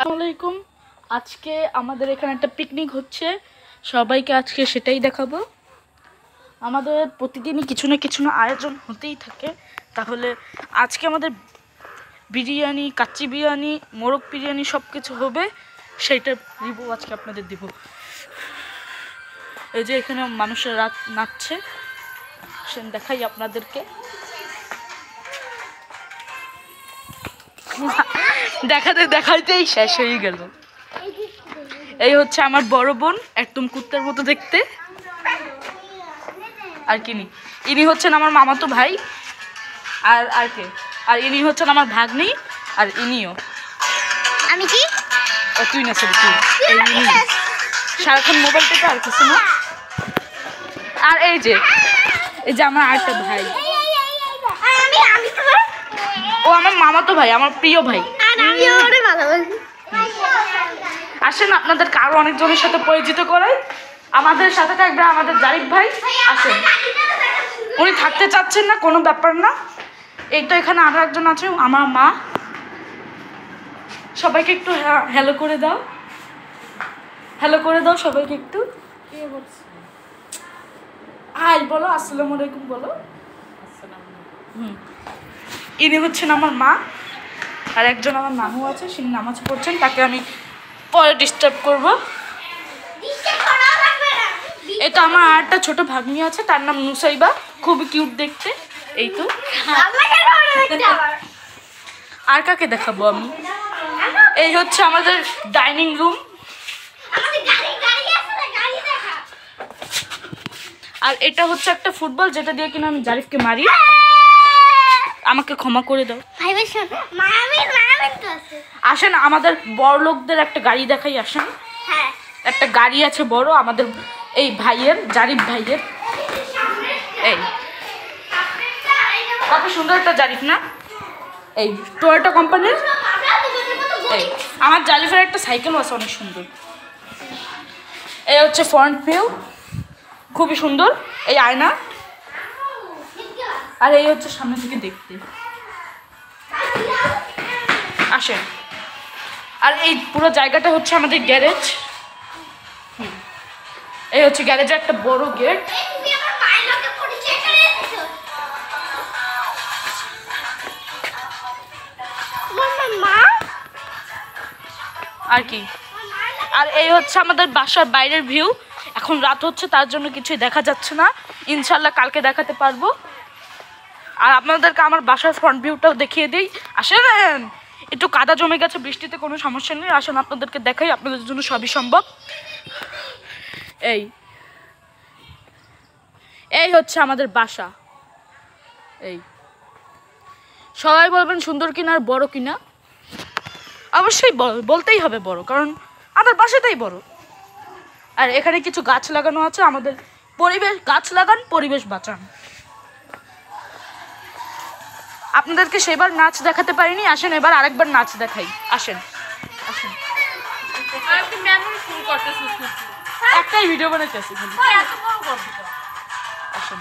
আসসালামু আলাইকুম। আজকে আমাদের এখানে একটা পিকনিক হচ্ছে, সবাইকে আজকে সেটাই দেখাবো। আমাদের প্রতিদিনই কিছু না আয়োজন হতেই থাকে। তাহলে আজকে আমাদের বিরিয়ানি, কাচ্চি বিরিয়ানি, মোরগ বিরিয়ানি সব কিছু হবে, সেইটা রিভিউ আজকে আপনাদের দিব। এই যে এখানে মানুষের রাত নাচছে, সে দেখাই আপনাদেরকে। দেখাইতেই শেষ হয়ে গেল। এই হচ্ছে আমার বড় বোন, একদম কুত্তার মতো দেখতে। আর ইনি হচ্ছেন আমার মামাতো ভাই। আর কে? আর ইনি হচ্ছেন আমার ভাগ্নি। আর ইনিও আমি কি তুই না সরি তুই সারাক্ষণ মোবাইল টেপে আর কিছু না। আর এই যে আমার আরেকটা ভাই, ও আমার মামাতো ভাই, আমার প্রিয় ভাই। আসেন আপনাদেরকে আরো অনেকজনের সাথে পরিচিত করাই। আমাদের সাথে থাকবে আমাদের জারিফ ভাই। আসেন, উনি থাকতে চাচ্ছেন না, কোনো ব্যাপার না। এই তো এখানে আরো একজন আছে, আমার মা। সবাইকে একটু হ্যালো করে দাও, হ্যালো করে দাও সবাইকে একটু। হাই বলো, আসসালামু আলাইকুম বলো। ইনি হচ্ছেন আমার মা। আর একজন আমার নানু আছে, সে নামাজ পড়ছেন, তাকে আমি পরে ডিস্টার্ব করব। এটা আমার আরেকটা ছোট ভাগ্নি আছে, তার নাম নুসাইবা, খুবই কিউট দেখতে। এই তো। আর কাকে দেখাবো আমি? এই হচ্ছে আমাদের ডাইনিং রুম। আর এটা হচ্ছে একটা ফুটবল, যেটা দিয়ে কিনা আমি জারিফকে মারি। আমাকে ক্ষমা করে দাও। আসেন আমাদের বড় লোকদের একটা গাড়ি দেখাই। আসেন, একটা গাড়ি আছে বড় আমাদের এই ভাইয়ের, জারিফ ভাইয়ের। এই কত সুন্দর একটা জারিফ না? এই টয়োটা কোম্পানির। এই আমার জারিফের একটা সাইকেলও আছে, অনেক সুন্দর। এই হচ্ছে ফ্রন্ট ভিউ, খুবই সুন্দর। এই আয়না। আর এই হচ্ছে সামনে থেকে দেখতে। আসেন। আর এই পুরো জায়গাটা হচ্ছে আমাদের গ্যারেজ। এই হচ্ছে গ্যারেজের একটা বড় গেট। আর কি, আর এই হচ্ছে আমাদের বাসার বাইরের ভিউ। এখন রাত হচ্ছে, তার জন্য কিছুই দেখা যাচ্ছে না, ইনশাল্লাহ কালকে দেখাতে পারবো। আর আপনাদেরকে আমার বাসার ফ্রন্ট ভিউটাও দেখিয়ে দিই। আসেন, একটু কাদা জমে গেছে বৃষ্টিতে, কোনো সমস্যা নেই। আসেন আপনাদেরকে দেখাই, আপনাদের জন্য সবই সম্ভব। এই হচ্ছে আমাদের বাসা। এই সবাই বলবেন সুন্দর কিনা আর বড় কিনা। অবশ্যই বলতেই হবে বড়, কারণ আমাদের বাসাটাই বড়। আর এখানে কিছু গাছ লাগানো আছে। আমাদের পরিবেশ, গাছ লাগান, পরিবেশ বাঁচান। আপনাদেরকে সেবার নাচ দেখাতে পারিনি, আসেন এবার আরেকবার নাচ দেখাই। আসেন আসেন, একটাই ভিডিও বানাইতেছি। আসেন।